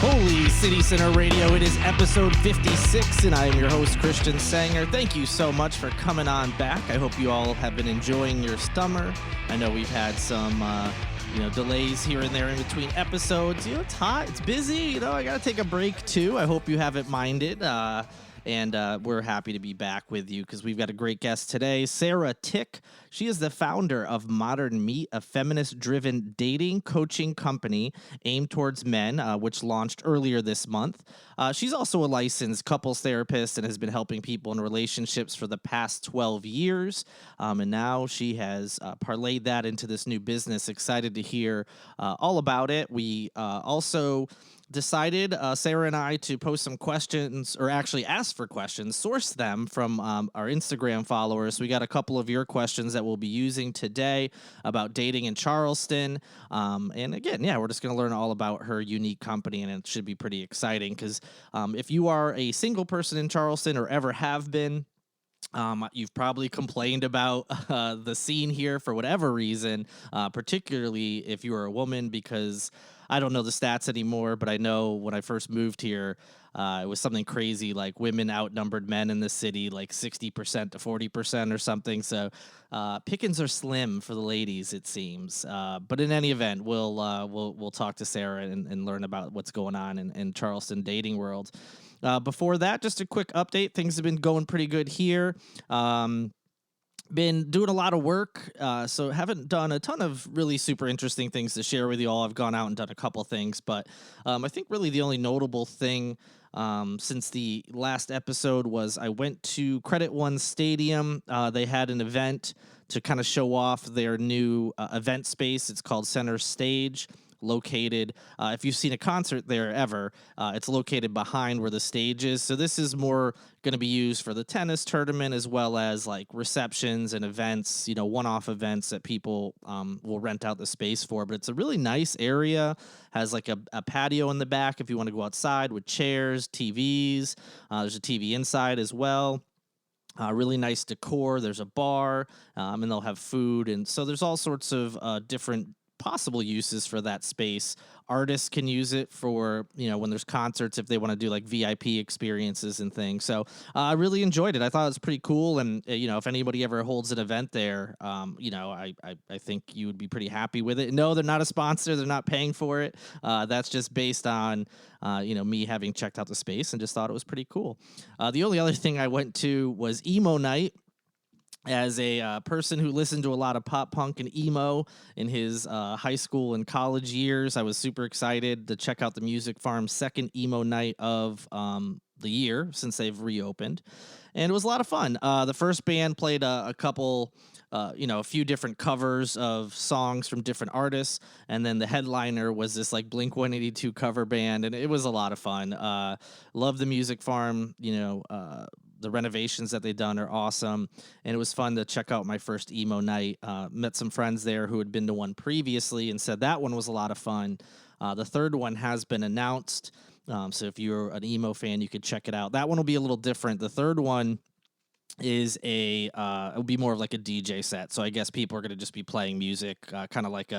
Holy City Center Radio. It is episode 56, and I am your host, Christian Sanger. Thank you so much for coming on back. I hope you all have been enjoying your summer. I know we've had some, delays here and there in between episodes. It's hot, it's busy. I got to take a break too. I hope you haven't minded. And we're happy to be back with you because we've got a great guest today, Sara Tick. She is the founder of Modern Meat, a feminist-driven dating coaching company aimed towards men, which launched earlier this month. She's also a licensed couples therapist and has been helping people in relationships for the past 12 years. And now she has parlayed that into this new business. Excited to hear all about it. We also decided, Sara and I, to post some questions, or actually ask for questions, source them from our Instagram followers. We got a couple of your questions that we'll be using today about dating in Charleston. And again, we're just going to learn all about her unique company, and it should be pretty exciting because if you are a single person in Charleston or ever have been, you've probably complained about the scene here for whatever reason, particularly if you are a woman, because I don't know the stats anymore, but I know when I first moved here, it was something crazy, like women outnumbered men in the city, like 60% to 40% or something. So pickings are slim for the ladies, it seems. But in any event, we'll talk to Sara and learn about what's going on in Charleston dating world. Before that, just a quick update. Things have been going pretty good here. Been doing a lot of work, so haven't done a ton of really super interesting things to share with you all. I've gone out and done a couple things, but I think really the only notable thing since the last episode was I went to Credit One Stadium. They had an event to kind of show off their new event space. It's called Center Stage. Located, if you've seen a concert there ever, it's located behind where the stage is. So this is more going to be used for the tennis tournament as well as like receptions and events, one-off events that people will rent out the space for. But it's a really nice area, has like a patio in the back if you want to go outside with chairs, TVs. There's a TV inside as well. Really nice decor. There's a bar, and they'll have food. And so there's all sorts of different possible uses for that space. Artists can use it for, when there's concerts, if they want to do like VIP experiences and things. So I really enjoyed it. I thought it was pretty cool. And, if anybody ever holds an event there, I think you would be pretty happy with it. No, they're not a sponsor. They're not paying for it. That's just based on, me having checked out the space and just thought it was pretty cool. The only other thing I went to was emo night. As a person who listened to a lot of pop punk and emo in his high school and college years, I was super excited to check out the Music Farm's second emo night of the year since they've reopened. And it was a lot of fun. The first band played a couple, a few different covers of songs from different artists. And then the headliner was this like Blink-182 cover band. And it was a lot of fun. Love the Music Farm, the renovations that they've done are awesome, and it was fun to check out my first emo night. Met some friends there who had been to one previously and said that one was a lot of fun. The third one has been announced, so if you're an emo fan, you could check it out. That one will be a little different. The third one is it'll be more of like a DJ set, so I guess people are going to just be playing music, kind of like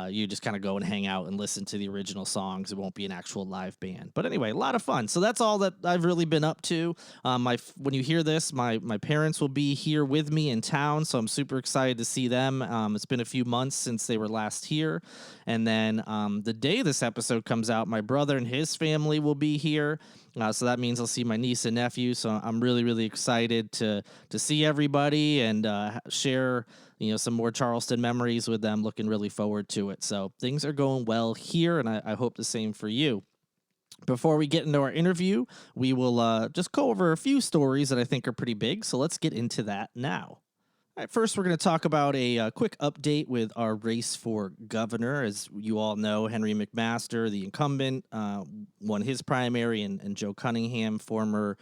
you just kind of go and hang out and listen to the original songs. It won't be an actual live band. But anyway, a lot of fun. So that's all that I've really been up to. When you hear this, my parents will be here with me in town, so I'm super excited to see them. It's been a few months since they were last here. And then the day this episode comes out, my brother and his family will be here. So that means I'll see my niece and nephew. So I'm really, really excited to see everybody and share some more Charleston memories with them. Looking really forward to it. So things are going well here, and I hope the same for you. Before we get into our interview, we will just go over a few stories that I think are pretty big. So let's get into that now. All right, first, we're going to talk about a quick update with our race for governor. As you all know, Henry McMaster, the incumbent, won his primary, and Joe Cunningham, former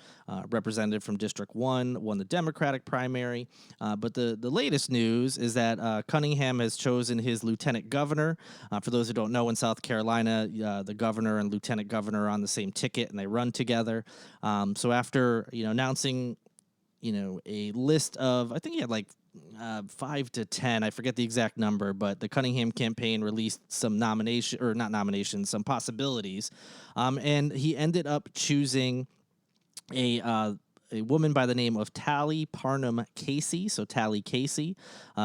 representative from District 1, won the Democratic primary. But the latest news is that Cunningham has chosen his lieutenant governor. For those who don't know, in South Carolina, the governor and lieutenant governor are on the same ticket, and they run together. So after announcing a list of, I think he had like 5 to 10. I forget the exact number, but the Cunningham campaign released some nomination or not nominations, some possibilities, and he ended up choosing a uh, a woman by the name of Tally Parnham Casey. So Tally Casey,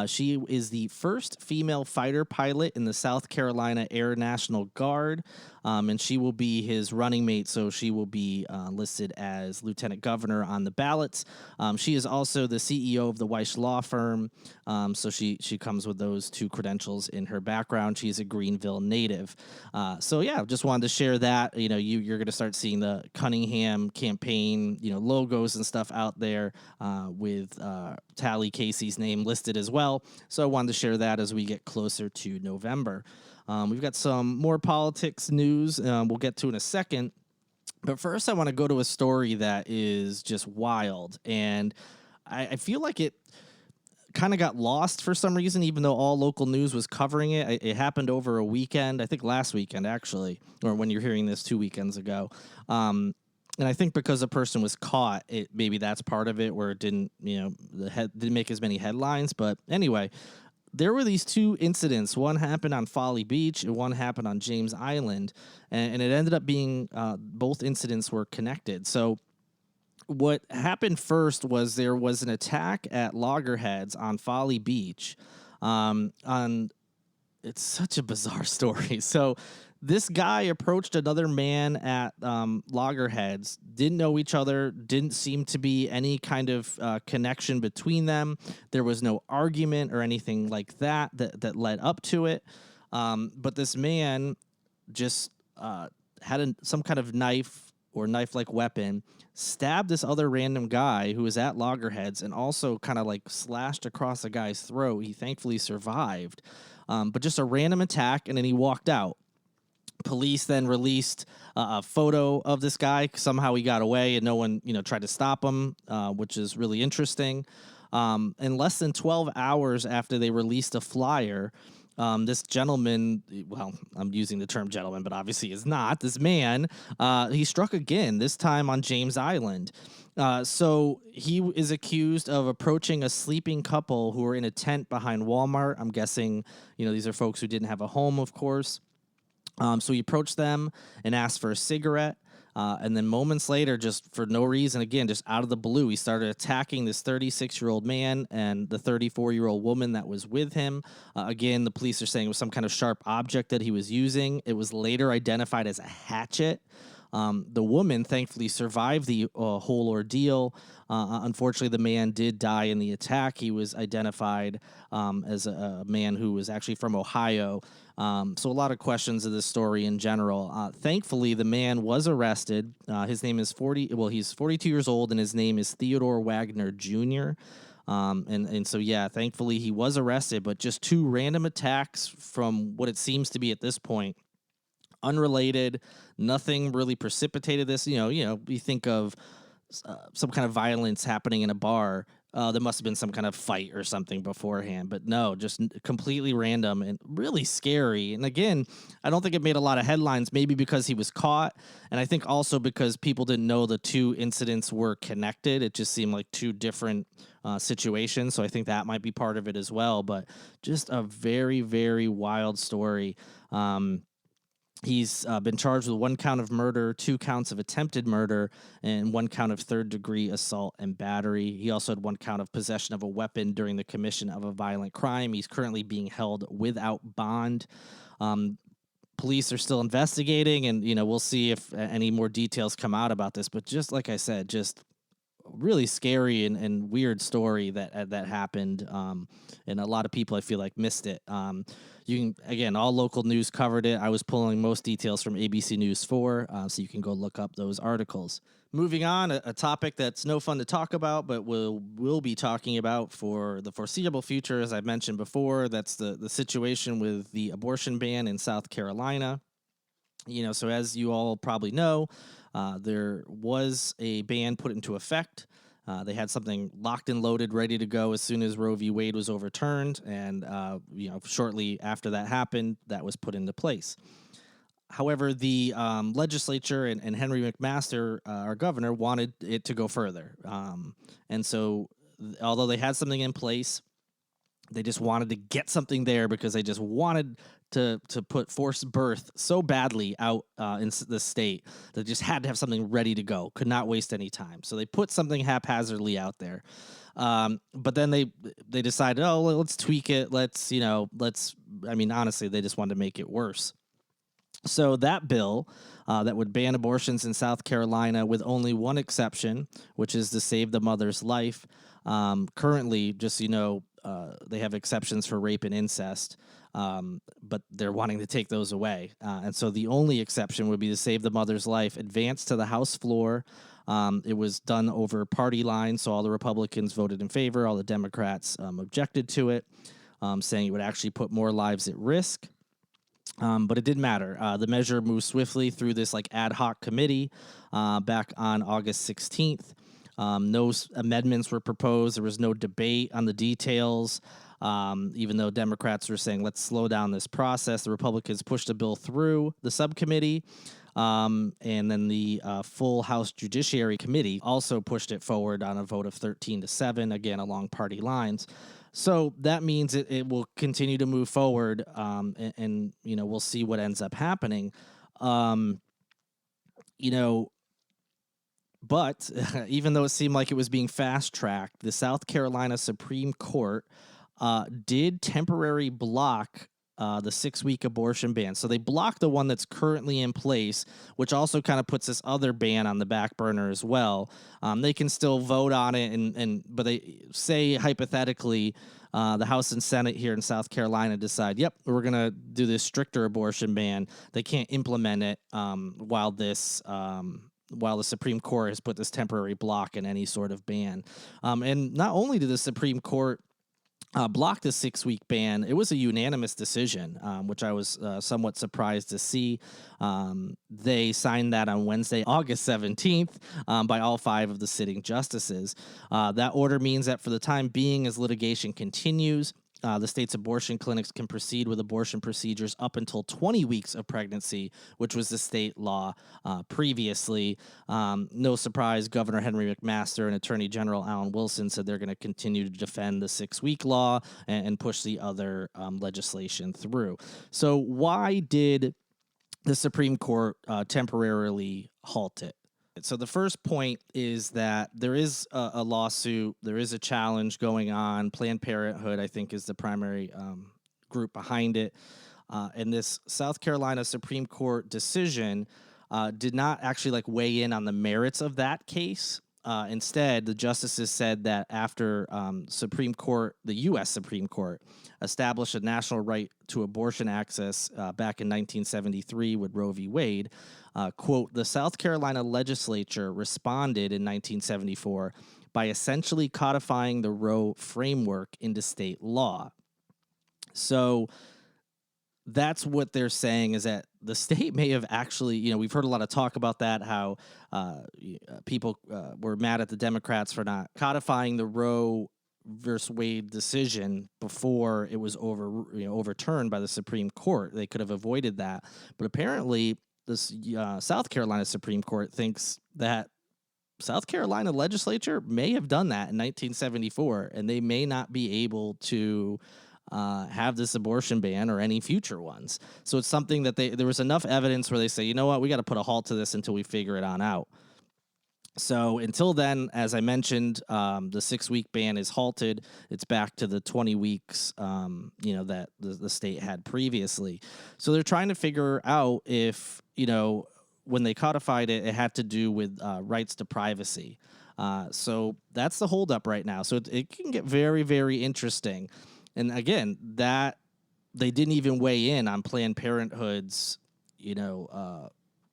she is the first female fighter pilot in the South Carolina Air National Guard, and she will be his running mate. So she will be listed as lieutenant governor on the ballots. She is also the CEO of the Weiss law firm. So she comes with those two credentials in her background. She's a Greenville native. So yeah, just wanted to share that. You're going to start seeing the Cunningham campaign, logos and stuff out there with Tally Casey's name listed as well. So I wanted to share that as we get closer to November. We've got some more politics news we'll get to in a second. But first, I want to go to a story that is just wild. And I feel like it kind of got lost for some reason, even though all local news was covering it. It happened over a weekend, I think last weekend, actually, or when you're hearing this 2 weekends ago. And I think because a person was caught, maybe that's part of it, where it didn't, didn't make as many headlines. But anyway, there were these two incidents. One happened on Folly Beach and one happened on James Island. And it ended up being both incidents were connected. So what happened first was there was an attack at loggerheads on Folly Beach. On It's such a bizarre story. So this guy approached another man at loggerheads, didn't know each other, didn't seem to be any kind of connection between them. There was no argument or anything like that led up to it. But this man just had some kind of knife or knife-like weapon, stabbed this other random guy who was at loggerheads, and also kind of like slashed across the guy's throat. He thankfully survived, but just a random attack, and then he walked out. Police then released a photo of this guy. Somehow he got away, and no one, tried to stop him, which is really interesting. In less than 12 hours after they released a flyer, this gentleman, well, I'm using the term gentleman, but obviously is not, this man, he struck again, this time on James Island. So he is accused of approaching a sleeping couple who were in a tent behind Walmart. I'm guessing, these are folks who didn't have a home, of course. So he approached them and asked for a cigarette. And then moments later, just for no reason, again, just out of the blue, he started attacking this 36-year-old man and the 34-year-old woman that was with him. Again, the police are saying it was some kind of sharp object that he was using. It was later identified as a hatchet. The woman thankfully survived the whole ordeal. Unfortunately, the man did die in the attack. He was identified as a man who was actually from Ohio. So a lot of questions of this story in general. Thankfully, the man was arrested. His name is he's 42 years old, and his name is Theodore Wagner Jr. And so, yeah, thankfully he was arrested, but just two random attacks from what it seems to be at this point. Unrelated, nothing really precipitated this. You think of some kind of violence happening in a bar. There must have been some kind of fight or something beforehand, but no, just completely random and really scary. And again, I don't think it made a lot of headlines, maybe because he was caught, and I think also because people didn't know the two incidents were connected. It just seemed like two different situations, so I think that might be part of it as well. But just a very, very wild story. He's been charged with 1 count of murder, 2 counts of attempted murder, and 1 count of third-degree assault and battery. He also had 1 count of possession of a weapon during the commission of a violent crime. He's currently being held without bond. Police are still investigating, and we'll see if any more details come out about this. But just like I said, just really scary and weird story that happened, and a lot of people I feel like missed it. Again, all local news covered it. I was pulling most details from ABC News 4, so you can go look up those articles. Moving on, a topic that's no fun to talk about, but we'll be talking about for the foreseeable future, as I mentioned before. That's the situation with the abortion ban in South Carolina. So as you all probably know, there was a ban put into effect. They had something locked and loaded, ready to go as soon as Roe v. Wade was overturned. And, shortly after that happened, that was put into place. However, the legislature and Henry McMaster, our governor, wanted it to go further. And so although they had something in place, They just wanted to get something there because they just wanted to put forced birth so badly out in the state that just had to have something ready to go. Could not waste any time. So they put something haphazardly out there. But then they decided, oh, let's tweak it. I mean, honestly, they just wanted to make it worse. So that bill that would ban abortions in South Carolina with only one exception, which is to save the mother's life. Currently, just they have exceptions for rape and incest, but they're wanting to take those away. And so the only exception would be to save the mother's life. Advanced to the House floor. It was done over party lines, so all the Republicans voted in favor. All the Democrats objected to it, saying it would actually put more lives at risk. But it didn't matter. The measure moved swiftly through this ad hoc committee back on August 16th. No amendments were proposed. There was no debate on the details. Even though Democrats were saying, let's slow down this process, the Republicans pushed the bill through the subcommittee. And then the full House Judiciary Committee also pushed it forward on a vote of 13-7, again, along party lines. So that means it will continue to move forward, and we'll see what ends up happening. But even though it seemed like it was being fast-tracked, the South Carolina Supreme Court did temporarily block the 6-week abortion ban. So they blocked the one that's currently in place, which also kind of puts this other ban on the back burner as well. They can still vote on it, but they say hypothetically the House and Senate here in South Carolina decide, yep, we're going to do this stricter abortion ban. They can't implement it while the Supreme Court has put this temporary block in any sort of ban. And not only did the Supreme Court blocked the 6-week ban, it was a unanimous decision, which I was somewhat surprised to see. They signed that on Wednesday, August 17th, by all 5 of the sitting justices. That order means that for the time being, as litigation continues, the state's abortion clinics can proceed with abortion procedures up until 20 weeks of pregnancy, which was the state law previously. No surprise, Governor Henry McMaster and Attorney General Alan Wilson said they're going to continue to defend the 6-week law and push the other legislation through. So why did the Supreme Court temporarily halt it? So the first point is that there is a lawsuit, there is a challenge going on. Planned Parenthood, I think, is the primary group behind it. And this South Carolina Supreme Court decision did not actually weigh in on the merits of that case. Instead, the justices said that after the U.S. Supreme Court established a national right to abortion access back in 1973 with Roe v. Wade, quote, the South Carolina legislature responded in 1974 by essentially codifying the Roe framework into state law. So that's what they're saying, is that the state may have actually, we've heard a lot of talk about that, how people were mad at the Democrats for not codifying the Roe versus Wade decision before it was overturned by the Supreme Court. They could have avoided that. But apparently, this South Carolina Supreme Court thinks that South Carolina legislature may have done that in 1974, and they may not be able to have this abortion ban or any future ones. So it's something that there was enough evidence where they say, you know what, we got to put a halt to this until we figure it on out. So until then, as I mentioned, the 6-week ban is halted. It's back to the 20 weeks, that the state had previously. So they're trying to figure out if, when they codified it, it had to do with rights to privacy. So that's the holdup right now. So it can get very, very interesting. And again, that they didn't even weigh in on Planned Parenthood's,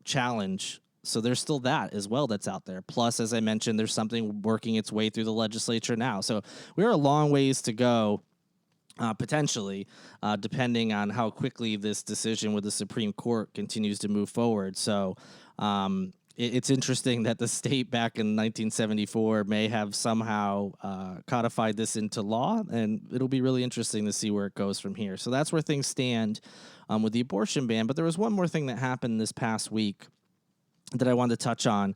challenge. So there's still that as well that's out there. Plus, as I mentioned, there's something working its way through the legislature now. So we're a long ways to go, potentially, depending on how quickly this decision with the Supreme Court continues to move forward. So it's interesting that the state back in 1974 may have somehow codified this into law, and it'll be really interesting to see where it goes from here. So that's where things stand with the abortion ban. But there was one more thing that happened this past week that I wanted to touch on.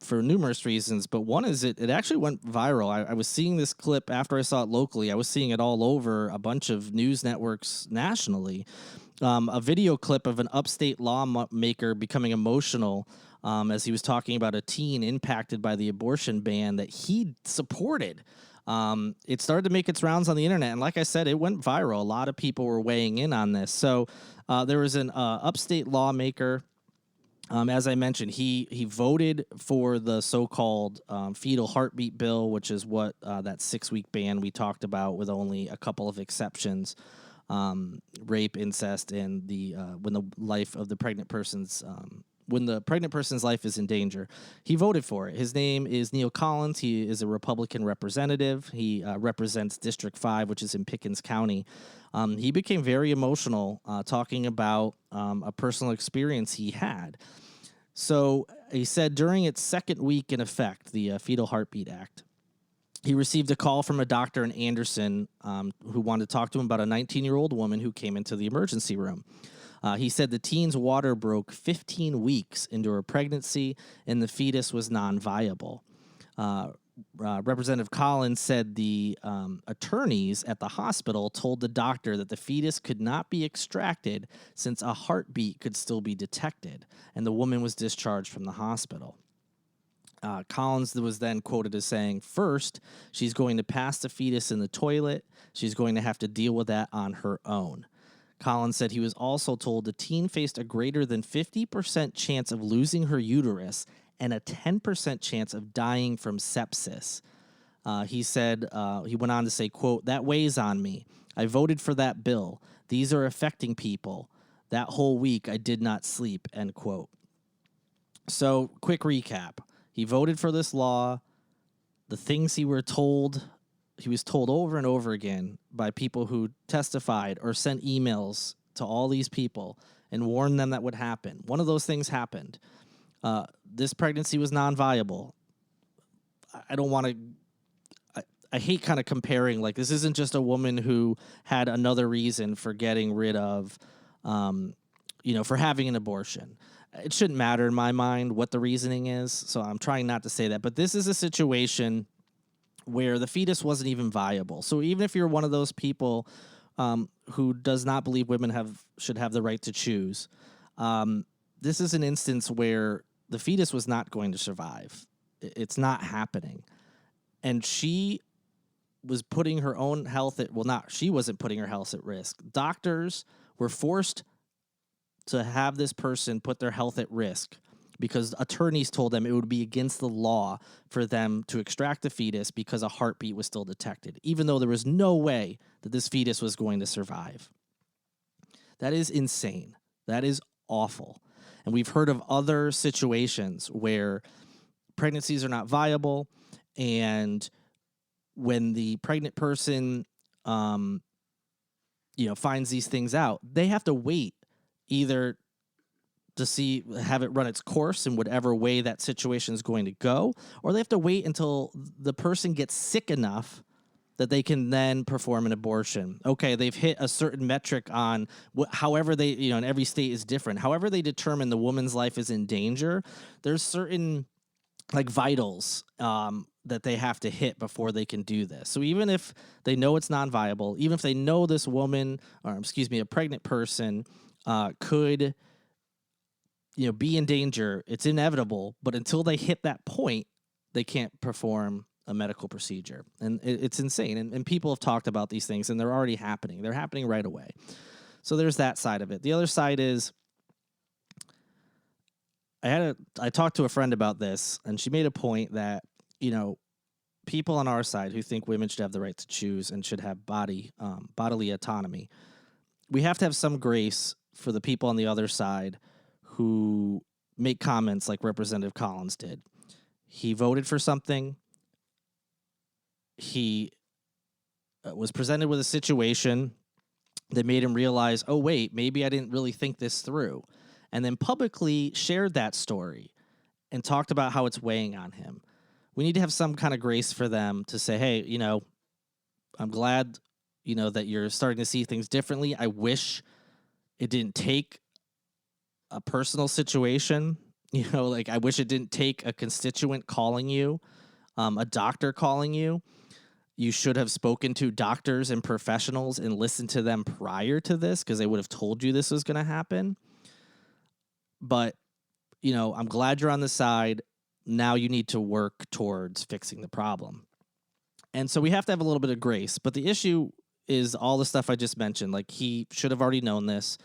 for numerous reasons, but one is it actually went viral. I was seeing this clip after I saw it locally. I was seeing it all over a bunch of news networks nationally. A video clip of an upstate lawmaker becoming emotional as he was talking about a teen impacted by the abortion ban that he supported. It started to make its rounds on the internet, and like I said, it went viral. A lot of people were weighing in on this. So there was an upstate lawmaker. As I mentioned, he voted for the so-called fetal heartbeat bill, which is what that 6-week ban we talked about, with only a couple of exceptions: rape, incest, and the when the life of the pregnant person's when the pregnant person's life is in danger. He voted for it. His name is Neil Collins. He is a Republican representative. He represents District 5, which is in Pickens County. He became very emotional talking about a personal experience he had. So he said during its second week in effect, the Fetal Heartbeat Act, he received a call from a doctor in Anderson who wanted to talk to him about a 19-year-old woman who came into the emergency room. He said the teen's water broke 15 weeks into her pregnancy and the fetus was non-viable. Representative Collins said the attorneys at the hospital told the doctor that the fetus could not be extracted since a heartbeat could still be detected, and the woman was discharged from the hospital. Collins was then quoted as saying, "First, she's going to pass the fetus in the toilet. She's going to have to deal with that on her own." Collins said he was also told the teen faced a greater than 50% chance of losing her uterus and a 10% chance of dying from sepsis. He said, he went on to say, quote, "That weighs on me. I voted for that bill. These are affecting people. That whole week I did not sleep," end quote. So, quick recap. He voted for this law. The things he was told over and over again by people who testified or sent emails to all these people and warned them that would happen. One of those things happened. This pregnancy was non-viable. I don't want to... I hate kind of comparing, like, this isn't just a woman who had another reason for getting rid of, for having an abortion. It shouldn't matter in my mind what the reasoning is, so I'm trying not to say that. But this is a situation where the fetus wasn't even viable. So even if you're one of those people who does not believe women should have the right to choose, this is an instance where the fetus was not going to survive. It's not happening. And she was putting her own health at, she wasn't putting her health at risk. Doctors were forced to have this person put their health at risk because attorneys told them it would be against the law for them to extract the fetus because a heartbeat was still detected, even though there was no way that this fetus was going to survive. That is insane. That is awful. And we've heard of other situations where pregnancies are not viable, and when the pregnant person, finds these things out, they have to wait either to have it run its course in whatever way that situation is going to go, or they have to wait until the person gets sick enough that they can then perform an abortion. Okay, they've hit a certain metric on however they, and every state is different. However they determine the woman's life is in danger, there's certain vitals that they have to hit before they can do this. So even if they know it's non-viable, even if they know this woman, a pregnant person could be in danger, it's inevitable, but until they hit that point, they can't perform a medical procedure. And it's insane. And people have talked about these things, and they're already happening. They're happening right away. So there's that side of it. The other side is, I talked to a friend about this, and she made a point that, people on our side who think women should have the right to choose and should have bodily autonomy, we have to have some grace for the people on the other side who make comments like Representative Collins did. He voted for something. He was presented with a situation that made him realize, oh, wait, maybe I didn't really think this through. And then publicly shared that story and talked about how it's weighing on him. We need to have some kind of grace for them to say, hey, I'm glad, that you're starting to see things differently. I wish it didn't take a personal situation Like, I wish it didn't take a constituent calling you, a doctor calling you. You should have spoken to doctors and professionals and listened to them prior to this, because they would have told you this was going to happen. But, I'm glad you're on the side. Now you need to work towards fixing the problem. And so we have to have a little bit of grace. But the issue is all the stuff I just mentioned. Like, he should have already known this.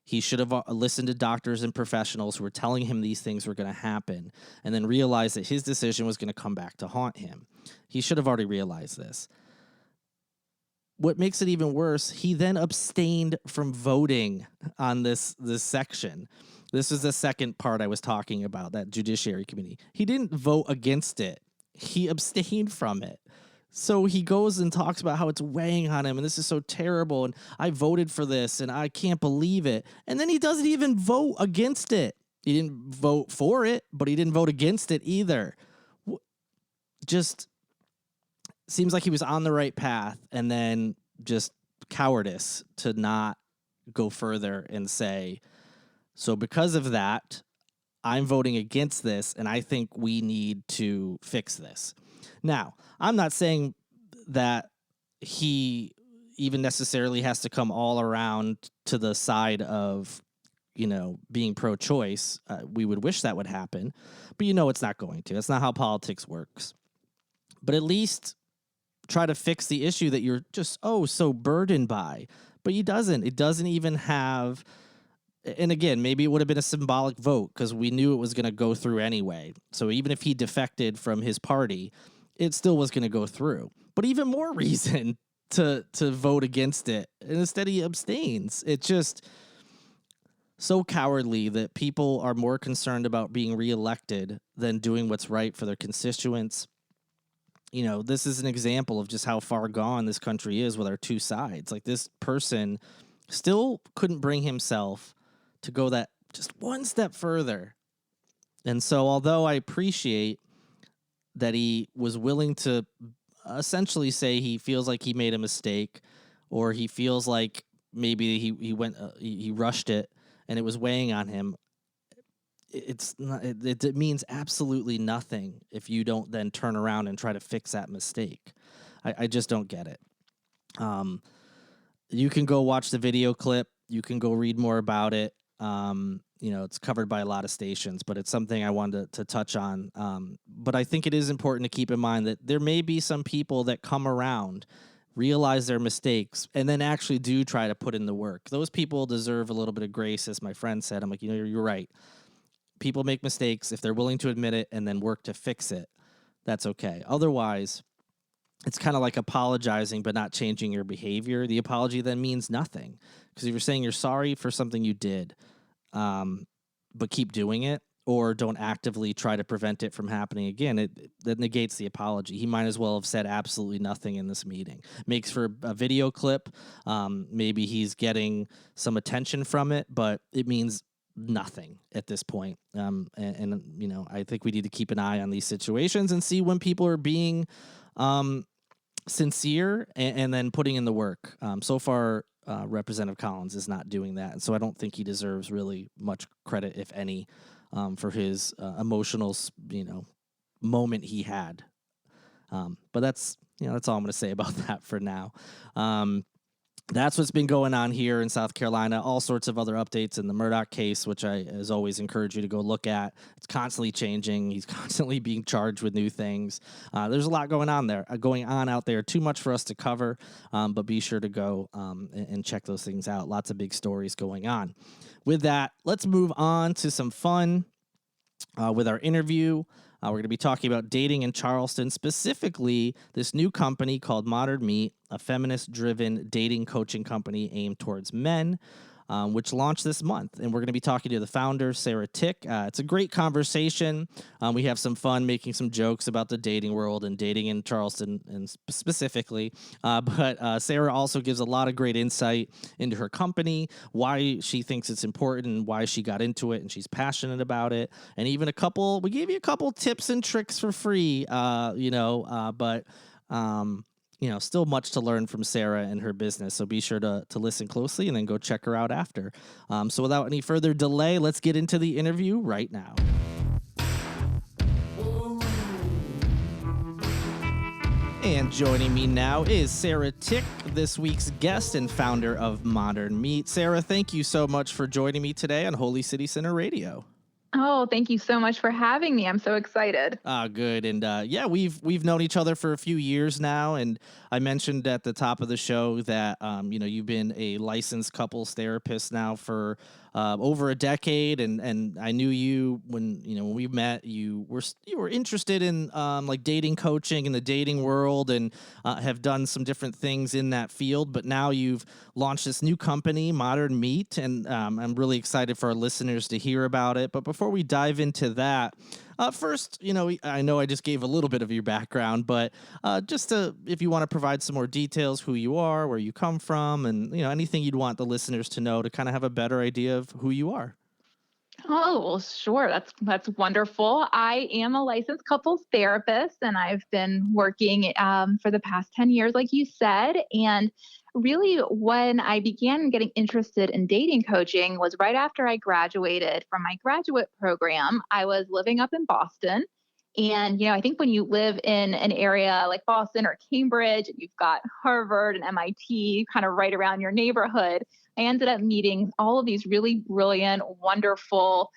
He should have listened to doctors and professionals who were telling him these things were going to happen, and then realized that his decision was going to come back to haunt him. He should have already realized this. What makes it even worse, he then abstained from voting on this section. This is the second part I was talking about, that Judiciary Committee. He didn't vote against it. He abstained from it. So he goes and talks about how it's weighing on him, and this is so terrible, and I voted for this, and I can't believe it. And then he doesn't even vote against it. He didn't vote for it, but he didn't vote against it either. Just seems like he was on the right path, and then just cowardice to not go further and say, so because of that, I'm voting against this, and I think we need to fix this. Now, I'm not saying that he even necessarily has to come all around to the side of, being pro-choice. We would wish that would happen, but it's not going to. That's not how politics works. But at least try to fix the issue that you're just, so burdened by. But he doesn't. It doesn't even have... And again, maybe it would have been a symbolic vote because we knew it was going to go through anyway. So even if he defected from his party, it still was going to go through. But even more reason to vote against it. And instead he abstains. It's just so cowardly that people are more concerned about being reelected than doing what's right for their constituents. This is an example of just how far gone this country is with our two sides. Like, this person still couldn't bring himself to go that just one step further. And so although I appreciate that he was willing to essentially say he feels like he made a mistake, or he feels like maybe he rushed it and it was weighing on him, it's not, it means absolutely nothing if you don't then turn around and try to fix that mistake. I just don't get it. You can go watch the video clip. You can go read more about it. It's covered by a lot of stations, but it's something I wanted to touch on. But I think it is important to keep in mind that there may be some people that come around, realize their mistakes, and then actually do try to put in the work. Those people deserve a little bit of grace, as my friend said. I'm like, you're right. People make mistakes. If they're willing to admit it and then work to fix it, that's okay. Otherwise, it's kind of like apologizing but not changing your behavior. The apology then means nothing, because if you're saying you're sorry for something you did, but keep doing it, or don't actively try to prevent it from happening again, that negates the apology. He might as well have said absolutely nothing in this meeting. Makes for a video clip. Maybe he's getting some attention from it, but it means nothing at this point. I think we need to keep an eye on these situations and see when people are being sincere and then putting in the work. So far, Representative Collins is not doing that, and so I don't think he deserves really much credit, if any, for his emotional, moment he had. But that's all I'm going to say about that for now. That's what's been going on here in South Carolina. All sorts of other updates in the Murdaugh case, which I, as always, encourage you to go look at. It's constantly changing. He's constantly being charged with new things. There's a lot going on out there. Too much for us to cover, but be sure to go and check those things out. Lots of big stories going on. With that, let's move on to some fun with our interview. We're going to be talking about dating in Charleston, specifically this new company called Modern Meat, a feminist-driven dating coaching company aimed towards men, which launched this month. And we're going to be talking to the founder, Sara Tick. It's a great conversation. We have some fun making some jokes about the dating world and dating in Charleston and specifically. But Sara also gives a lot of great insight into her company, why she thinks it's important, and why she got into it, and she's passionate about it. And even we gave you a couple tips and tricks for free, still much to learn from Sara and her business. So be sure to listen closely and then go check her out after. So without any further delay, let's get into the interview right now. And joining me now is Sara Tick, this week's guest and founder of Modern Meat. Sara, thank you so much for joining me today on Holy City Center Radio. Oh, thank you so much for having me. I'm so excited. Good. And yeah, we've known each other for a few years now. And I mentioned at the top of the show that you've been a licensed couples therapist now for over a decade, and I knew you when we met. You were interested in like dating coaching in the dating world, and have done some different things in that field. But now you've launched this new company, Modern Meat, and I'm really excited for our listeners to hear about it. But before we dive into that, first, I know I just gave a little bit of your background, but if you want to provide some more details, who you are, where you come from, and anything you'd want the listeners to know to kind of have a better idea of who you are. Oh, well, sure. That's wonderful. I am a licensed couples therapist, and I've been working for the past 10 years, like you said. And really, when I began getting interested in dating coaching was right after I graduated from my graduate program. I was living up in Boston. And, I think when you live in an area like Boston or Cambridge, and you've got Harvard and MIT kind of right around your neighborhood, I ended up meeting all of these really brilliant, wonderful,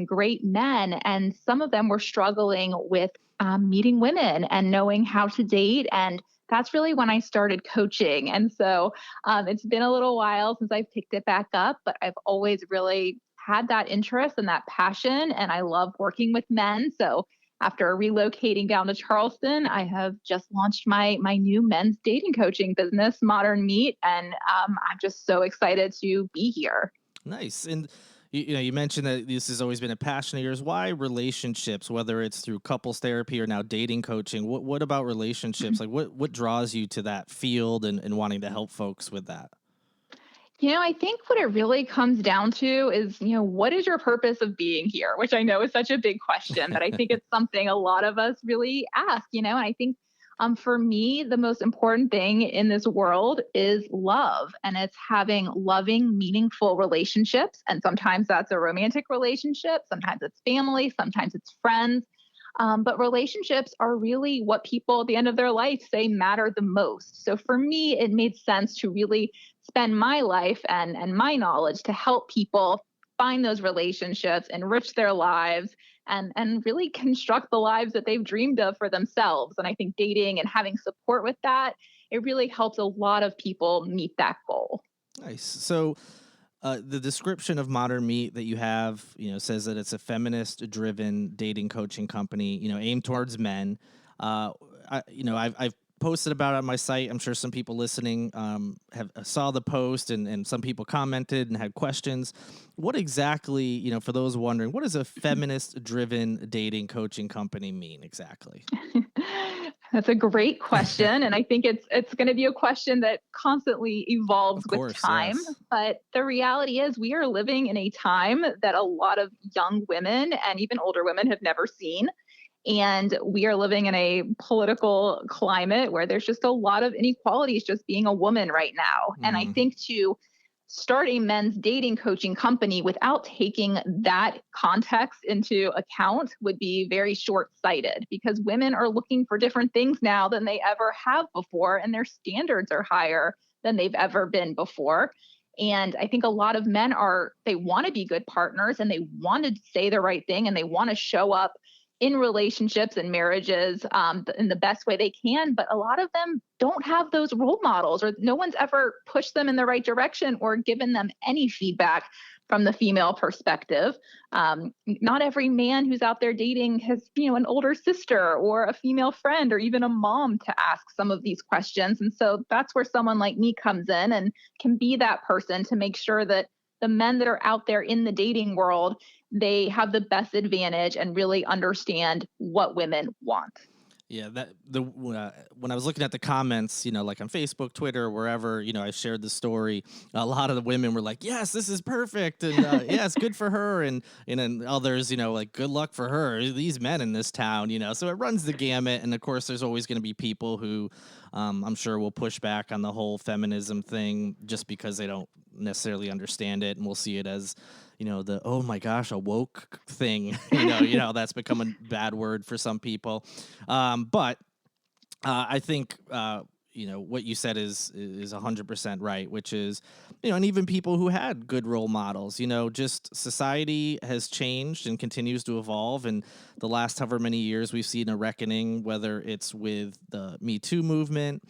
great men. And some of them were struggling with meeting women and knowing how to date. And that's really when I started coaching. And so it's been a little while since I've picked it back up, but I've always really had that interest and that passion. And I love working with men. So after relocating down to Charleston, I have just launched my new men's dating coaching business, Modern Meat, and I'm just so excited to be here. Nice. And you mentioned that this has always been a passion of yours. Why relationships, whether it's through couples therapy or now dating coaching? What about relationships? Like what draws you to that field and wanting to help folks with that? I think what it really comes down to is, what is your purpose of being here? Which I know is such a big question, but I think it's something a lot of us really ask, and I think for me, the most important thing in this world is love, and it's having loving, meaningful relationships. And sometimes that's a romantic relationship, sometimes it's family, sometimes it's friends. But relationships are really what people at the end of their life say matter the most. So for me, it made sense to really spend my life and my knowledge to help people find those relationships, enrich their lives, and really construct the lives that they've dreamed of for themselves. And I think dating and having support with that, it really helps a lot of people meet that goal. Nice. So the description of Modern Meat that you have, says that it's a feminist-driven dating coaching company, aimed towards men. I've posted about it on my site. I'm sure some people listening have saw the post, and some people commented and had questions. What exactly, for those wondering, what does a feminist-driven dating coaching company mean exactly? That's a great question. And I think it's going to be a question that constantly evolves with time. Yes. But the reality is we are living in a time that a lot of young women and even older women have never seen. And we are living in a political climate where there's just a lot of inequalities just being a woman right now. And I think to start a men's dating coaching company without taking that context into account would be very short-sighted, because women are looking for different things now than they ever have before, and their standards are higher than they've ever been before. And I think a lot of men they want to be good partners, and they want to say the right thing, and they want to show up in relationships and marriages in the best way they can. But a lot of them don't have those role models, or no one's ever pushed them in the right direction or given them any feedback from the female perspective. Not every man who's out there dating has, an older sister or a female friend or even a mom to ask some of these questions. And so that's where someone like me comes in and can be that person to make sure that the men that are out there in the dating world, they have the best advantage and really understand what women want. Yeah, when I was looking at the comments, like on Facebook, Twitter, wherever, I shared the story. A lot of the women were like, "Yes, this is perfect," and yeah, it's good for her, and then others, like, "Good luck for her. These men in this town," So it runs the gamut, and of course, there's always going to be people who, I'm sure, will push back on the whole feminism thing just because they don't necessarily understand it, and we'll see it as the, oh my gosh, a woke thing, that's become a bad word for some people. But I think what you said is 100% right, which is, and even people who had good role models, just society has changed and continues to evolve, and the last however many years we've seen a reckoning, whether it's with the Me Too movement,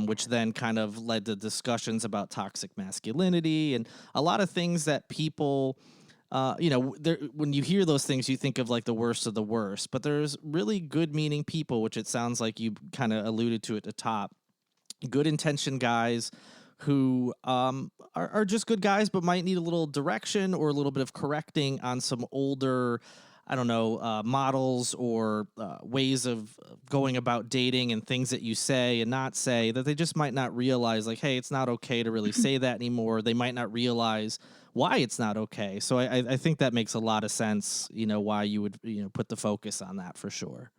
which then kind of led to discussions about toxic masculinity and a lot of things that people when you hear those things, you think of like the worst of the worst, but there's really good meaning people, which it sounds like you kind of alluded to at the top, good intentioned guys who are just good guys, but might need a little direction or a little bit of correcting on some older, I don't know, models or ways of going about dating and things that you say and not say that they just might not realize, like, hey, it's not okay to really say that anymore. They might not realize why it's not okay. So I think that makes a lot of sense, why you would, put the focus on that for sure.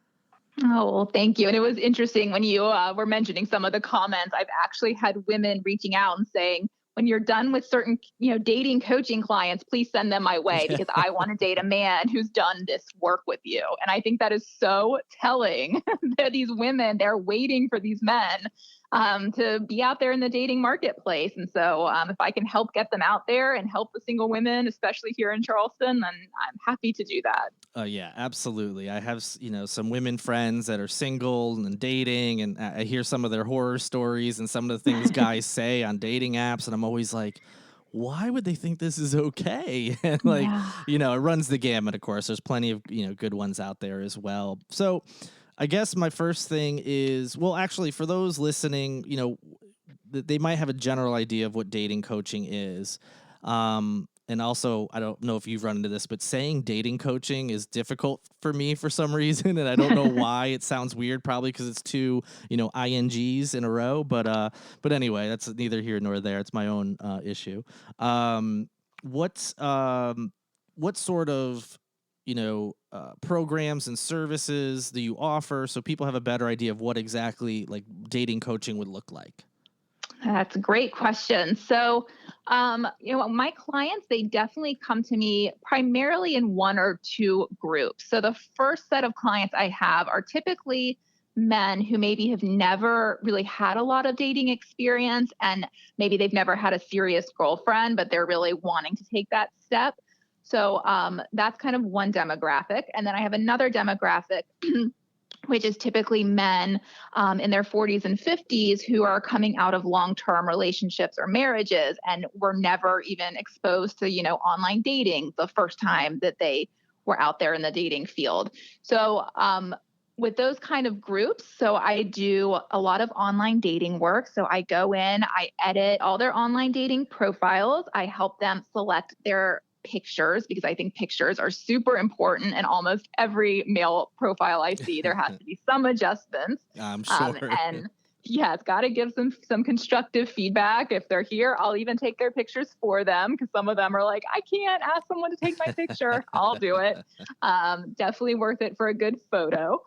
Oh, well, thank you. And it was interesting when you were mentioning some of the comments. I've actually had women reaching out and saying, when you're done with certain, dating coaching clients, please send them my way Yeah. because I want to date a man who's done this work with you. And I think that is so telling that these women, they're waiting for these men to be out there in the dating marketplace. And so if I can help get them out there and help the single women, especially here in Charleston, then I'm happy to do that. Yeah, absolutely. I have, some women friends that are single and dating, and I hear some of their horror stories and some of the things guys say on dating apps, and I'm always like, why would they think this is okay? And like, Yeah. it runs the gamut, of course. There's plenty of, good ones out there as well. So I guess my first thing is, well, actually, for those listening, they might have a general idea of what dating coaching is. And also, I don't know if you've run into this, but saying dating coaching is difficult for me for some reason, and I don't know why. It sounds weird, probably because it's two, ings in a row. But anyway, that's neither here nor there. It's my own issue. What's what sort of programs and services do you offer so people have a better idea of what exactly like dating coaching would look like? That's a great question. So, my clients, they definitely come to me primarily in one or two groups. So, the first set of clients I have are typically men who maybe have never really had a lot of dating experience and maybe they've never had a serious girlfriend, but they're really wanting to take that step. So, that's kind of one demographic. And then I have another demographic which is typically men in their 40s and 50s who are coming out of long-term relationships or marriages and were never even exposed to, online dating the first time that they were out there in the dating field. So with those kind of groups, so I do a lot of online dating work. So I go in, I edit all their online dating profiles. I help them select their pictures because I think pictures are super important in almost every male profile I see. There has to be some adjustments. I'm sure. And yeah, it's got to give some constructive feedback. If they're here, I'll even take their pictures for them because some of them are like, I can't ask someone to take my picture. I'll do it. Definitely worth it for a good photo.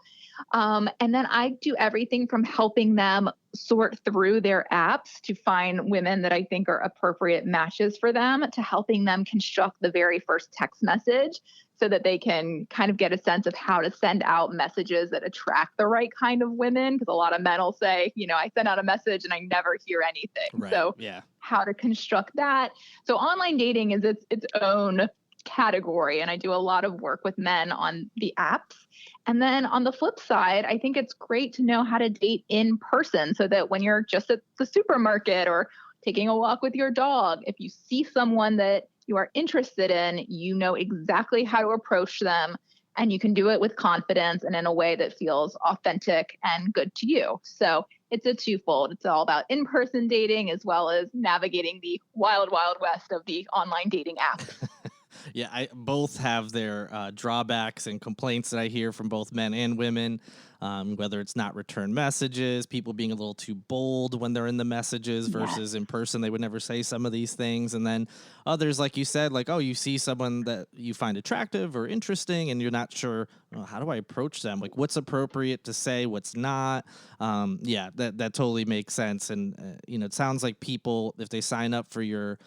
And then I do everything from helping them sort through their apps to find women that I think are appropriate matches for them, to helping them construct the very first text message so that they can kind of get a sense of how to send out messages that attract the right kind of women. Because a lot of men will say, I send out a message and I never hear anything. Right. So yeah. How to construct that. So online dating is its own category. And I do a lot of work with men on the apps. And then on the flip side, I think it's great to know how to date in person so that when you're just at the supermarket or taking a walk with your dog, if you see someone that you are interested in, you know exactly how to approach them and you can do it with confidence and in a way that feels authentic and good to you. So it's a twofold. It's all about in-person dating as well as navigating the wild, wild west of the online dating apps. Yeah, I both have their drawbacks and complaints that I hear from both men and women. Whether it's not return messages, people being a little too bold when they're in the messages versus in person, they would never say some of these things. And then others, like you said, like, oh, you see someone that you find attractive or interesting, and you're not sure, oh, how do I approach them? Like, what's appropriate to say, what's not? Yeah, that totally makes sense. And it sounds like people, if they sign up for your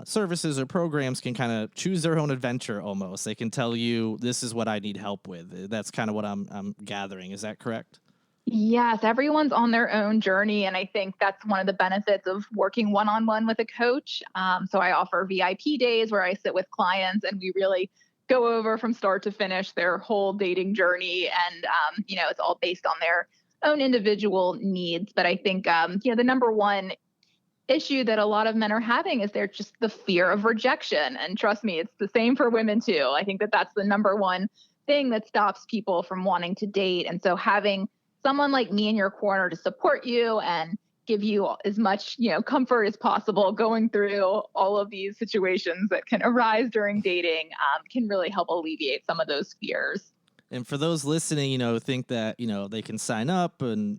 services or programs, can kind of choose their own adventure almost. They can tell you, this is what I need help with. That's kind of what I'm gathering. Is that correct? Yes, everyone's on their own journey. And I think that's one of the benefits of working one on one with a coach. So I offer VIP days where I sit with clients and we really go over from start to finish their whole dating journey. And, it's all based on their own individual needs. But I think, the number one issue that a lot of men are having is they're just the fear of rejection. And trust me, it's the same for women too. I think that that's the number one thing that stops people from wanting to date. And so having someone like me in your corner to support you and give you as much, comfort as possible going through all of these situations that can arise during dating can really help alleviate some of those fears. And for those listening, think that, they can sign up and,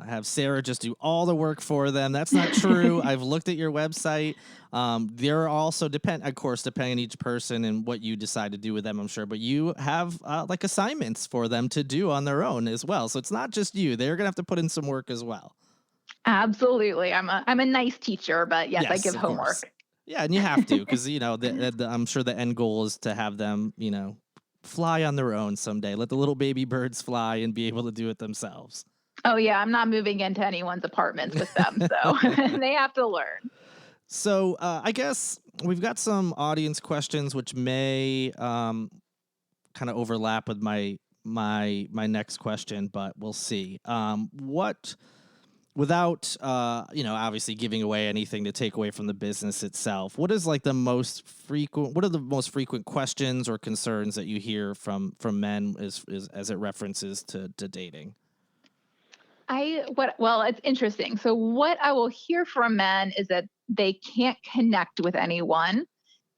have Sarah just do all the work for them. That's not true. I've looked at your website. There are also of course, depending on each person and what you decide to do with them, I'm sure, but you have like assignments for them to do on their own as well. So it's not just you. They're going to have to put in some work as well. Absolutely. I'm a nice teacher, but yes, I Yes, give of course. homework. Yeah, and you have to because, I'm sure the end goal is to have them, fly on their own someday. Let the little baby birds fly and be able to do it themselves. Oh yeah, I'm not moving into anyone's apartments with them, so they have to learn. So I guess we've got some audience questions which may kind of overlap with my next question, but we'll see. What without obviously giving away anything to take away from the business itself, what is like the most frequent what are the most frequent questions or concerns that you hear from men as it references to dating? Well, it's interesting. So what I will hear from men is that they can't connect with anyone.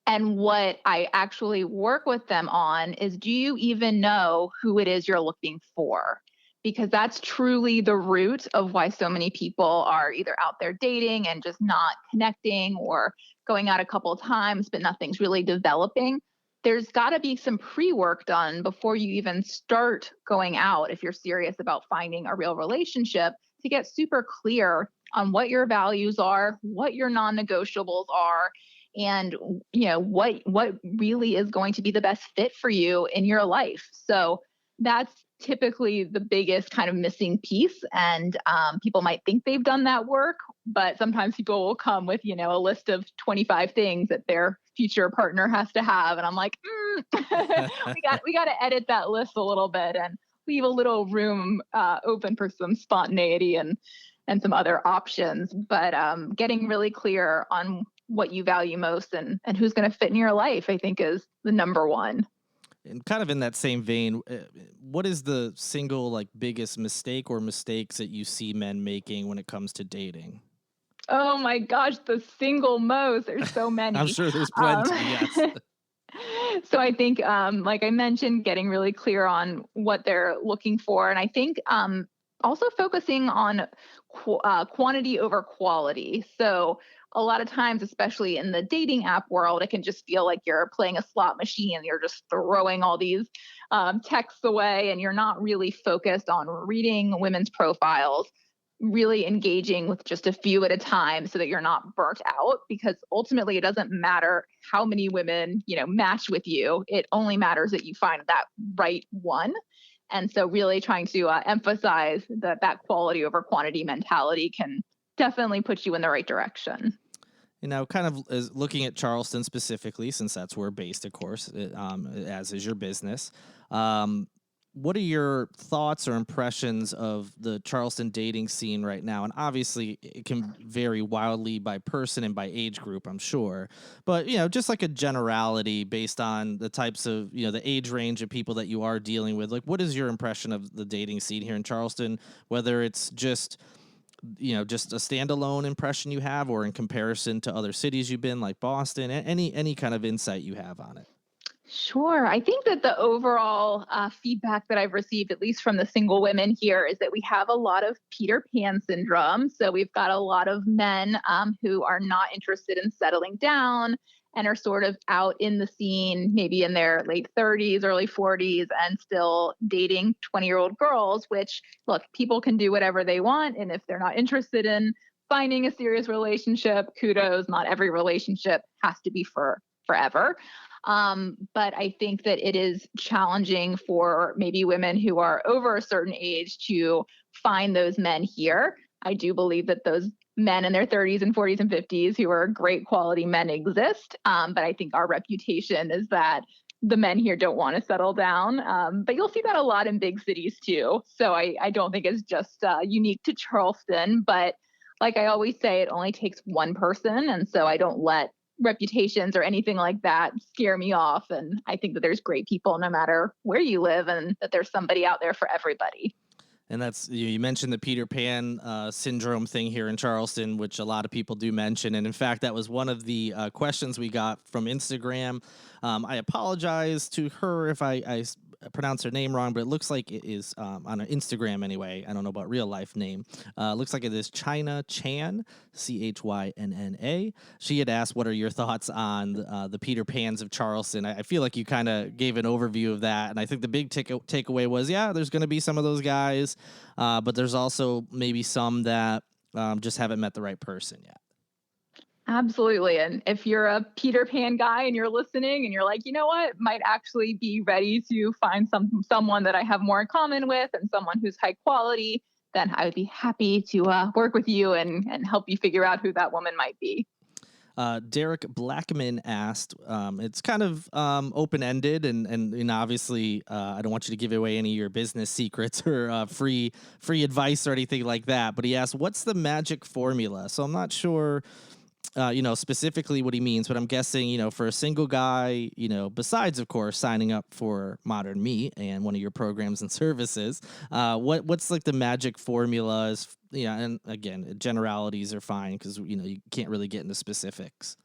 And what I actually work with them on is, do you even know who it is you're looking for? Because that's truly the root of why so many people are either out there dating and just not connecting, or going out a couple of times, but nothing's really developing. There's got to be some pre work done before you even start going out if you're serious about finding a real relationship, to get super clear on what your values are, what your non negotiables are, and what really is going to be the best fit for you in your life. So that's typically the biggest kind of missing piece. And people might think they've done that work, but sometimes people will come with, a list of 25 things that their future partner has to have. And I'm like, we got to edit that list a little bit and leave a little room open for some spontaneity and some other options. But getting really clear on what you value most and who's going to fit in your life, I think, is the number one. And kind of in that same vein, what is the single like biggest mistake or mistakes that you see men making when it comes to dating? Oh my gosh, the single most. There's so I'm many. sure there's Um, plenty. Yes. so I think, like I mentioned, getting really clear on what they're looking for, and I think also focusing on quantity over quality. So a lot of times, especially in the dating app world, it can just feel like you're playing a slot machine. You're just throwing all these texts away, and you're not really focused on reading women's profiles, really engaging with just a few at a time so that you're not burnt out. Because ultimately it doesn't matter how many women match with you. It only matters that you find that right one. And so really trying to emphasize that quality over quantity mentality can definitely put you in the right direction. Kind of as looking at Charleston specifically, since that's where we're based, of course, as is your business. What are your thoughts or impressions of the Charleston dating scene right now? And obviously, it can vary wildly by person and by age group, I'm sure. But, just like a generality based on the types of, the age range of people that you are dealing with. Like, what is your impression of the dating scene here in Charleston? Whether it's just a standalone impression you have, or in comparison to other cities you've been, like Boston, any kind of insight you have on it. Sure. I think that the overall feedback that I've received, at least from the single women here, is that we have a lot of Peter Pan syndrome. So we've got a lot of men who are not interested in settling down and are sort of out in the scene, maybe in their late 30s, early 40s, and still dating 20-year-old girls, which, look, people can do whatever they want. And if they're not interested in finding a serious relationship, kudos. Not every relationship has to be for forever. But I think that it is challenging for maybe women who are over a certain age to find those men here. I do believe that those men in their 30s and 40s and 50s who are great quality men exist. But I think our reputation is that the men here don't want to settle down. But you'll see that a lot in big cities too. So I don't think it's just unique to Charleston. But like I always say, it only takes one person. And so I don't let reputations or anything like that scare me off. And I think that there's great people no matter where you live and that there's somebody out there for everybody. And that's, you mentioned the Peter Pan syndrome thing here in Charleston, which a lot of people do mention. And in fact, that was one of the questions we got from Instagram. I apologize to her if I pronounce her name wrong, but it looks like it is on her Instagram anyway. I don't know about real life name. Looks like it is China Chan, Chynna. She had asked, what are your thoughts on the Peter Pans of Charleston? I feel like you kind of gave an overview of that. And I think the big takeaway was, yeah, there's going to be some of those guys, but there's also maybe some that just haven't met the right person yet. Absolutely. And if you're a Peter Pan guy and you're listening and you're like, you know what, might actually be ready to find someone that I have more in common with and someone who's high quality, then I would be happy to work with you and help you figure out who that woman might be. Derek Blackman asked, it's kind of open-ended, and obviously I don't want you to give away any of your business secrets or free advice or anything like that, but he asked, what's the magic formula? So I'm not sure specifically what he means, but I'm guessing, for a single guy, besides, of course, signing up for Modern Meat and one of your programs and services, what's like the magic formula is, and again, generalities are fine because, you can't really get into specifics.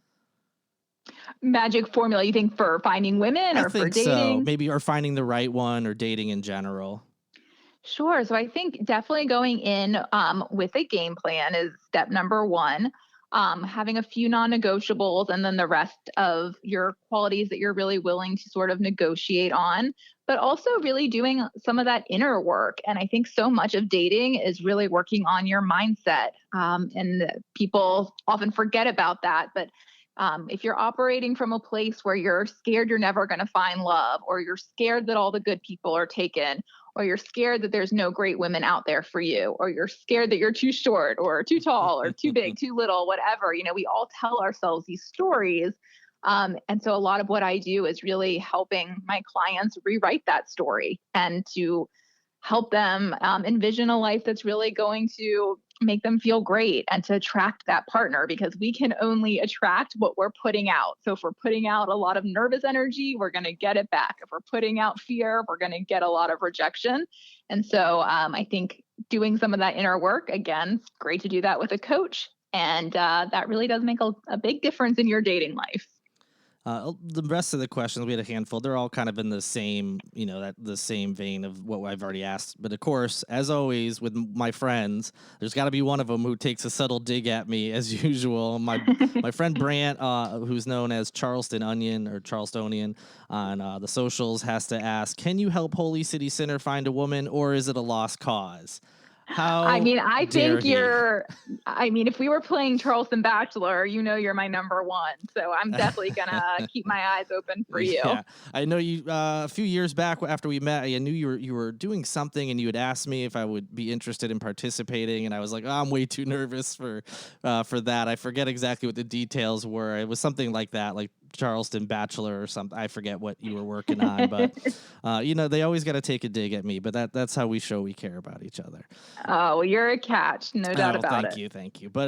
Magic formula, you think for finding women or for dating? So. Maybe, or finding the right one or dating in general. Sure. So I think definitely going in with a game plan is step number one. Having a few non-negotiables and then the rest of your qualities that you're really willing to sort of negotiate on, but also really doing some of that inner work. And I think so much of dating is really working on your mindset. And people often forget about that. But if you're operating from a place where you're scared you're never going to find love, or you're scared that all the good people are taken, or you're scared that there's no great women out there for you, or you're scared that you're too short or too tall or too big, too little, whatever, we all tell ourselves these stories. And so a lot of what I do is really helping my clients rewrite that story and to help them envision a life that's really going to make them feel great and to attract that partner, because we can only attract what we're putting out. So if we're putting out a lot of nervous energy, we're going to get it back. If we're putting out fear, we're going to get a lot of rejection. And so I think doing some of that inner work, again, it's great to do that with a coach. And that really does make a big difference in your dating life. The rest of the questions, we had a handful. They're all kind of in the same, the same vein of what I've already asked. But of course, as always with my friends, there's got to be one of them who takes a subtle dig at me as usual. My friend Brant, who's known as Charleston Onion or Charlestonian on the socials, has to ask, can you help Holy City Center find a woman, or is it a lost cause? I think if we were playing Charleston Bachelor, you're my number one. So I'm definitely going to keep my eyes open for you. Yeah. I know you, a few years back after we met, I knew you were doing something and you had asked me if I would be interested in participating. And I was like, I'm way too nervous for that. I forget exactly what the details were. It was something like that, like Charleston Bachelor or something. I forget what you were working on, but they always got to take a dig at me, but that's how we show we care about each other. Oh, well, you're a catch, no doubt about it. Thank you. But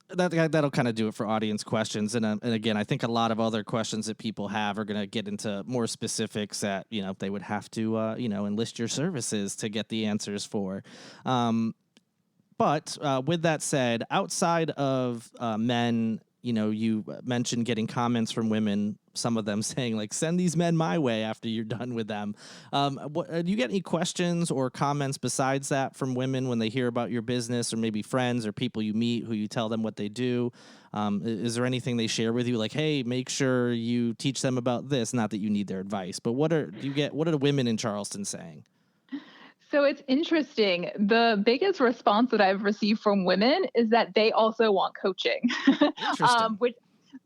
that'll kind of do it for audience questions, and again, I think a lot of other questions that people have are going to get into more specifics that they would have to enlist your services to get the answers for. But with that said, outside of men. You mentioned getting comments from women, some of them saying, like, send these men my way after you're done with them. Do you get any questions or comments besides that from women when they hear about your business, or maybe friends or people you meet who you tell them what they do? Is there anything they share with you, like, hey, make sure you teach them about this? Not that you need their advice, but what are the women in Charleston saying? So it's interesting. The biggest response that I've received from women is that they also want coaching,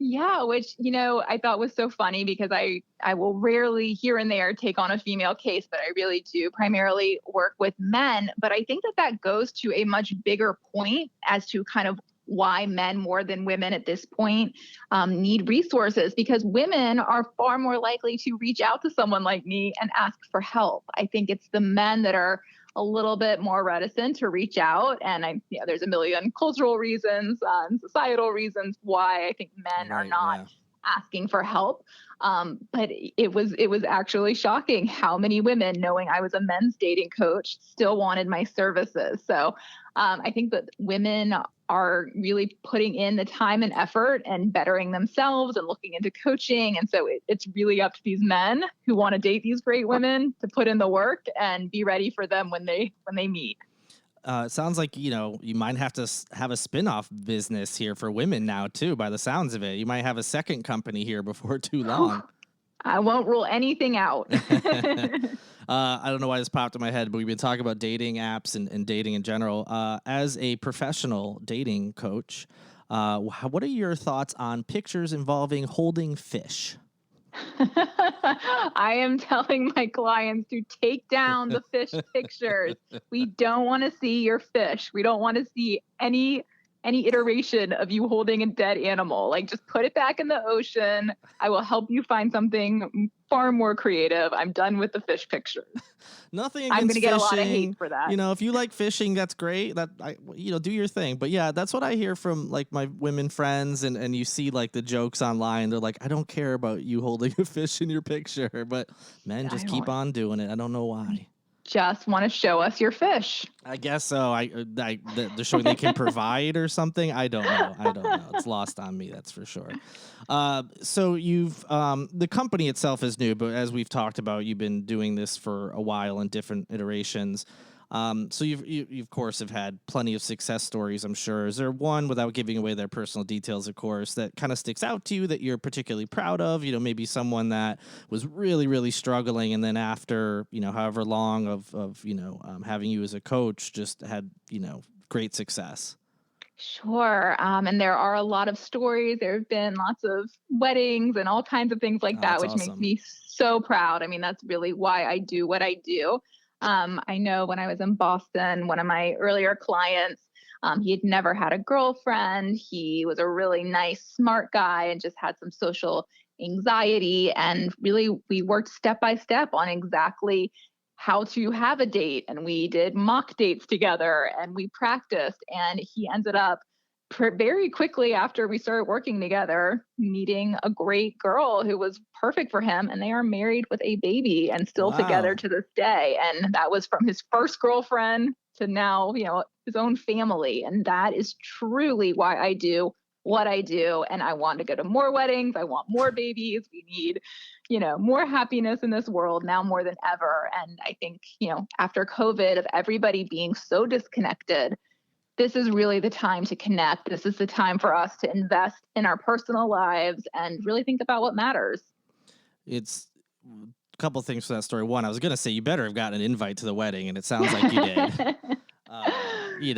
Yeah, which, I thought was so funny because I will rarely here and there take on a female case, but I really do primarily work with men. But I think that that goes to a much bigger point as to kind of why men more than women at this point need resources, because women are far more likely to reach out to someone like me and ask for help. I think it's the men that are a little bit more reticent to reach out. And there's a million cultural reasons, and societal reasons why I think men are Right. not Yeah. asking for help. But it was actually shocking how many women, knowing I was a men's dating coach, still wanted my services. So I think that women are really putting in the time and effort and bettering themselves and looking into coaching. And so it's really up to these men who want to date these great women to put in the work and be ready for them when they meet. It sounds like you might have to have a spin-off business here for women now too. By the sounds of it, you might have a second company here before too long. I won't rule anything out. I don't know why this popped in my head, but we've been talking about dating apps and dating in general. As a professional dating coach, what are your thoughts on pictures involving holding fish? I am telling my clients to take down the fish pictures. We don't want to see your fish. We don't want to see any iteration of you holding a dead animal. Like, just put it back in the ocean. I will help you find something far more creative. I'm done with the fish pictures. Nothing I'm going against to get a lot of hate fishing. for that. If you like fishing, that's great. Do your thing. But yeah, that's what I hear from like my women friends, and you see like the jokes online. They're like, I don't care about you holding a fish in your picture, but men just I keep don't on doing it. I don't know why. just want to show us your fish. I guess so. They're showing they can provide or something. I don't know. I don't know. It's lost on me. That's for sure. So you've the company itself is new, but as we've talked about, you've been doing this for a while in different iterations. So you of course have had plenty of success stories, I'm sure. Is there one, without giving away their personal details, of course, that kind of sticks out to you that you're particularly proud of? Maybe someone that was really, really struggling, and then after, however long of having you as a coach, just had, great success. Sure. And there are a lot of stories. There have been lots of weddings and all kinds of things like Oh, that, that's which makes awesome. me so proud. I mean, that's really why I do what I do. I know when I was in Boston, one of my earlier clients, he had never had a girlfriend. He was a really nice, smart guy and just had some social anxiety. And really, we worked step by step on exactly how to have a date, and we did mock dates together and we practiced, and he ended up very quickly after we started working together meeting a great girl who was perfect for him, and they are married with a baby and still together Wow. to this day. And that was from his first girlfriend to now, his own family. And that is truly why I do what I do. And I want to go to more weddings. I want more babies. We need, more happiness in this world now more than ever. And I think, after COVID, of everybody being so disconnected, this is really the time to connect. This is the time for us to invest in our personal lives and really think about what matters. It's a couple things for that story. One, I was gonna say you better have gotten an invite to the wedding, and it sounds like you did.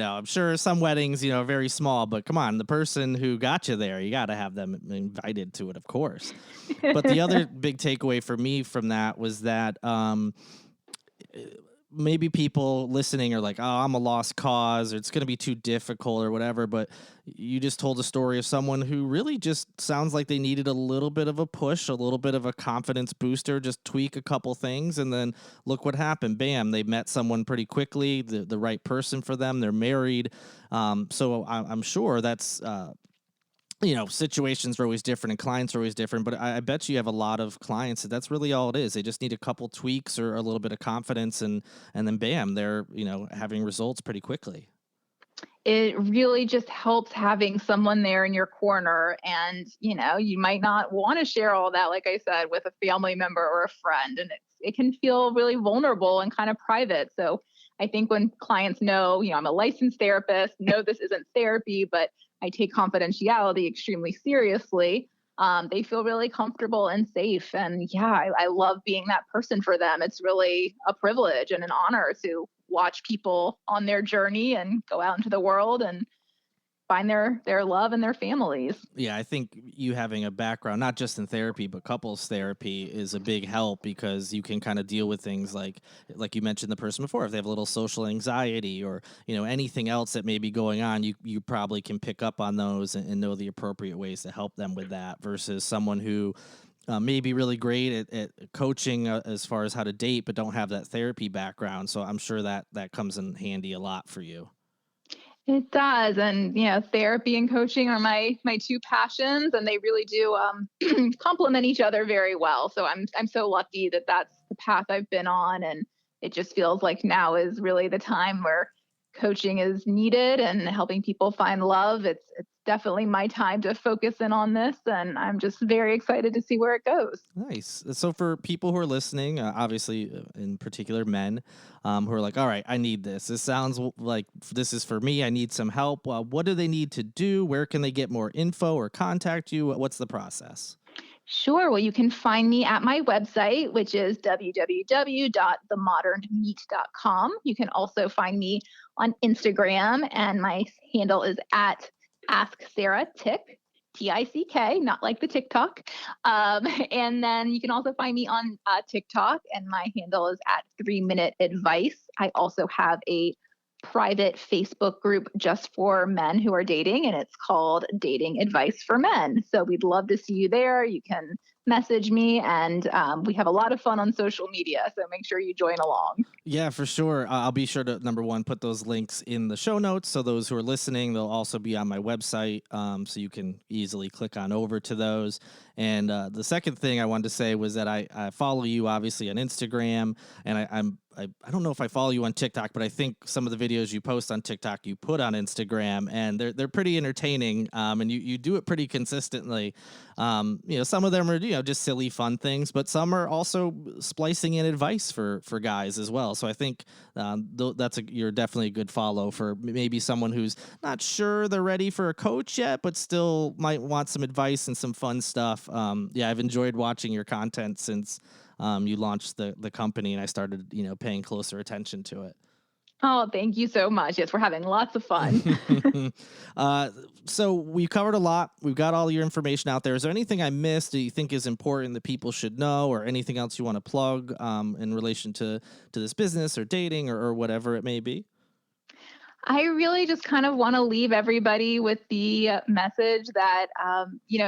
I'm sure some weddings, are very small, but come on, the person who got you there, you got to have them invited to it, of course. But the other big takeaway for me from that was that maybe people listening are like, oh, I'm a lost cause, or it's going to be too difficult or whatever. But you just told a story of someone who really just sounds like they needed a little bit of a push, a little bit of a confidence booster, just tweak a couple things. And then look what happened. Bam, they met someone pretty quickly, the right person for them. They're married. So I'm sure that's, situations are always different and clients are always different, but I bet you have a lot of clients that's really all it is. They just need a couple tweaks or a little bit of confidence, and then bam, they're, having results pretty quickly. It really just helps having someone there in your corner. And, you might not want to share all that, like I said, with a family member or a friend. And it can feel really vulnerable and kind of private. So I think when clients know, I'm a licensed therapist, know this isn't therapy, but I take confidentiality extremely seriously. They feel really comfortable and safe. And yeah, I love being that person for them. It's really a privilege and an honor to watch people on their journey and go out into the world and find their love and their families. Yeah, I think you having a background, not just in therapy, but couples therapy is a big help because you can kind of deal with things like you mentioned the person before, if they have a little social anxiety or, anything else that may be going on, you probably can pick up on those and know the appropriate ways to help them with that versus someone who may be really great at coaching as far as how to date, but don't have that therapy background. So I'm sure that comes in handy a lot for you. It does, and therapy and coaching are my two passions, and they really do complement each other very well. So I'm so lucky that that's the path I've been on, and it just feels like now is really the time where coaching is needed and helping people find love. It's definitely my time to focus in on this, and I'm just very excited to see where it goes. Nice. So for people who are listening, obviously in particular men, who are like, all right, I need this. This sounds like this is for me. I need some help. What do they need to do? Where can they get more info or contact you? What's the process? Sure. Well, you can find me at my website, which is www.themodernmeat.com. You can also find me on Instagram, and my handle is at Ask Sara Tick, Tick, not like the TikTok. And then you can also find me on TikTok, and my handle is at 3 Minute Advice. I also have a private Facebook group just for men who are dating, and it's called Dating Advice for Men. So we'd love to see you there. You can message me, and we have a lot of fun on social media. So make sure you join along. Yeah, for sure. I'll be sure to, number one, put those links in the show notes. So those who are listening, they'll also be on my website. So you can easily click on over to those. And the second thing I wanted to say was that I follow you obviously on Instagram, and I don't know if I follow you on TikTok, but I think some of the videos you post on TikTok you put on Instagram, and they're pretty entertaining. And you do it pretty consistently. Some of them are just silly fun things, but some are also splicing in advice for guys as well. So I think you're definitely a good follow for maybe someone who's not sure they're ready for a coach yet, but still might want some advice and some fun stuff. I've enjoyed watching your content since you launched the company, and I started paying closer attention to it. Oh, thank you so much. Yes, we're having lots of fun. So we covered a lot. We've got all your information out there. Is there anything I missed that you think is important that people should know, or anything else you want to plug in relation to this business or dating or whatever it may be? I really just kind of want to leave everybody with the message that,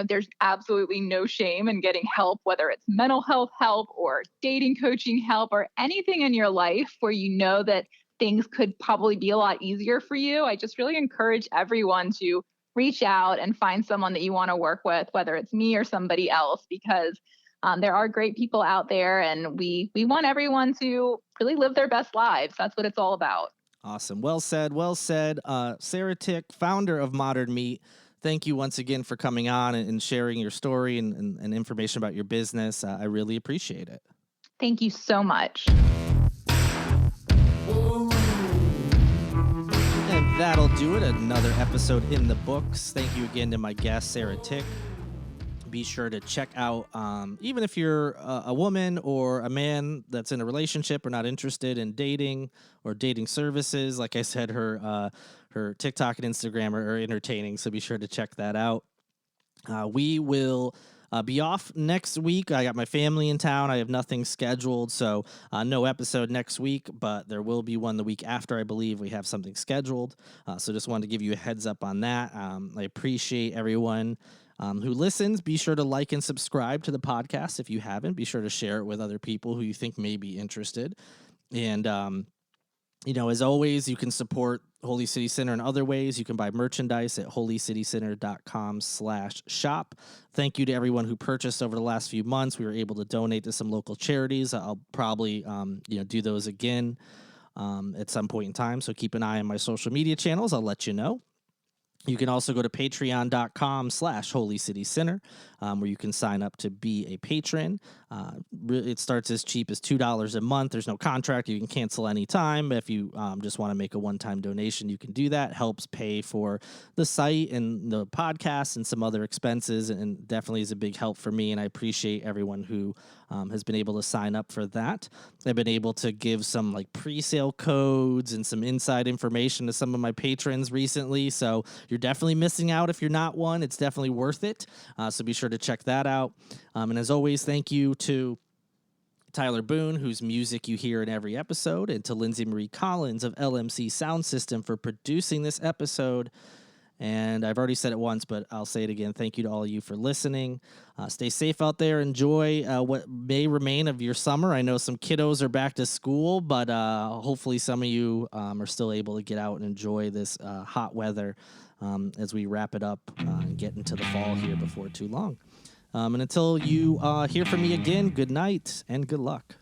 there's absolutely no shame in getting help, whether it's mental health help or dating coaching help or anything in your life where you know that things could probably be a lot easier for you. I just really encourage everyone to reach out and find someone that you want to work with, whether it's me or somebody else, because there are great people out there, and we want everyone to really live their best lives. That's what it's all about. Awesome. Well said. Well said. Sara Tick, founder of Modern Meat, thank you once again for coming on and sharing your story and information about your business. I really appreciate it. Thank you so much. And that'll do it. Another episode in the books. Thank you again to my guest, Sara Tick. Be sure to check out, even if you're a woman or a man that's in a relationship or not interested in dating or dating services. Like I said, her TikTok and Instagram are entertaining, so be sure to check that out. We will be off next week. I got my family in town. I have nothing scheduled, so no episode next week, but there will be one the week after. I believe we have something scheduled, so just wanted to give you a heads up on that. I appreciate everyone who listens. Be sure to like and subscribe to the podcast if you haven't. Be sure to share it with other people who you think may be interested. And, as always, you can support Holy City Center in other ways. You can buy merchandise at holycitycenter.com/shop. Thank you to everyone who purchased over the last few months. We were able to donate to some local charities. I'll probably, do those again at some point in time. So keep an eye on my social media channels. I'll let you know. You can also go to patreon.com/Holy City Center, where you can sign up to be a patron. It starts as cheap as $2 a month. There's no contract. You can cancel anytime. If you just want to make a one-time donation, you can do that. Helps pay for the site and the podcast and some other expenses, and definitely is a big help for me, and I appreciate everyone who has been able to sign up for that. I've been able to give some pre-sale codes and some inside information to some of my patrons recently, so you're definitely missing out if you're not one. It's definitely worth it. So be sure to check that out. And as always, thank you to Tyler Boone, whose music you hear in every episode, and to Lindsay Marie Collins of LMC Sound System for producing this episode. And I've already said it once, but I'll say it again. Thank you to all of you for listening. Stay safe out there. Enjoy what may remain of your summer. I know some kiddos are back to school, but hopefully some of you are still able to get out and enjoy this hot weather as we wrap it up and get into the fall here before too long. And until you hear from me again, good night and good luck.